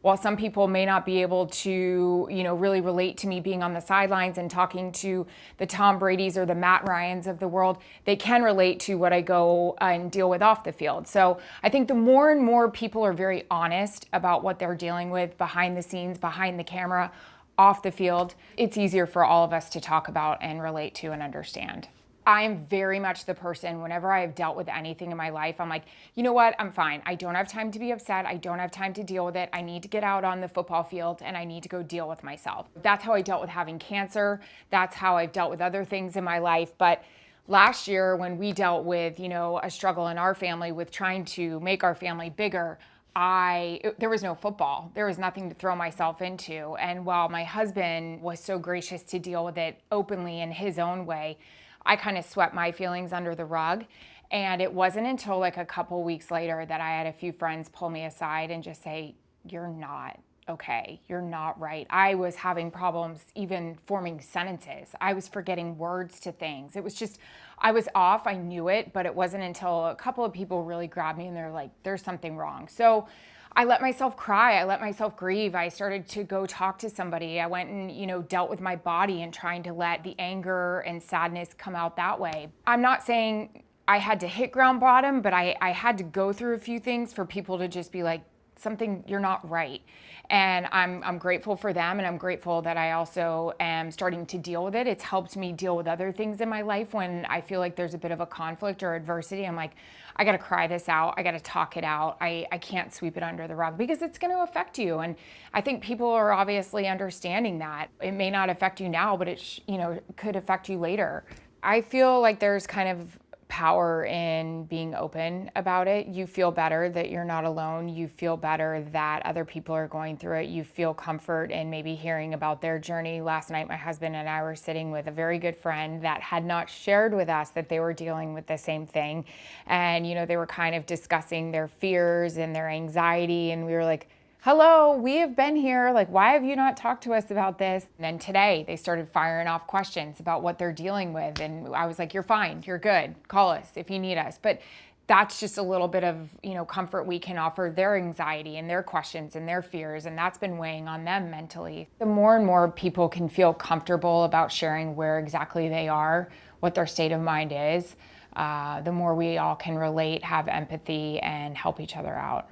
while some people may not be able to, really relate to me being on the sidelines and talking to the Tom Brady's or the Matt Ryans of the world, they can relate to what I go and deal with off the field. So I think the more and more people are very honest about what they're dealing with behind the scenes, behind the camera, off the field, it's easier for all of us to talk about and relate to and understand. I'm very much the person, whenever I have dealt with anything in my life, I'm like, you know what, I'm fine. I don't have time to be upset. I don't have time to deal with it. I need to get out on the football field and I need to go deal with myself. That's how I dealt with having cancer. That's how I've dealt with other things in my life. But last year, when we dealt with, a struggle in our family with trying to make our family bigger, there was no football. There was nothing to throw myself into. And while my husband was so gracious to deal with it openly in his own way, I kind of swept my feelings under the rug. And it wasn't until like a couple weeks later that I had a few friends pull me aside and just say, you're not okay. You're not right. I was having problems even forming sentences. I was forgetting words to things. It was just, I was off. I knew it, but it wasn't until a couple of people really grabbed me and they're like, there's something wrong. So I let myself cry. I let myself grieve. I started to go talk to somebody. I went and, dealt with my body and trying to let the anger and sadness come out that way. I'm not saying I had to hit ground bottom, but I had to go through a few things for people to just be like, you're not right. And I'm grateful for them, and I'm grateful that I also am starting to deal with it. It's helped me deal with other things in my life when I feel like there's a bit of a conflict or adversity. I'm like, I got to cry this out. I got to talk it out. I can't sweep it under the rug because it's going to affect you. And I think people are obviously understanding that. It may not affect you now, but it could affect you later. I feel like there's kind of power in being open about it. You feel better that you're not alone. You feel better that other people are going through it. You feel comfort in maybe hearing about their journey. Last night, my husband and I were sitting with a very good friend that had not shared with us that they were dealing with the same thing. And, they were kind of discussing their fears and their anxiety. And we were like, hello, we have been here. Like, why have you not talked to us about this? And then today they started firing off questions about what they're dealing with. And I was like, you're fine, you're good. Call us if you need us. But that's just a little bit of, comfort we can offer their anxiety and their questions and their fears. And that's been weighing on them mentally. The more and more people can feel comfortable about sharing where exactly they are, what their state of mind is, the more we all can relate, have empathy, and help each other out.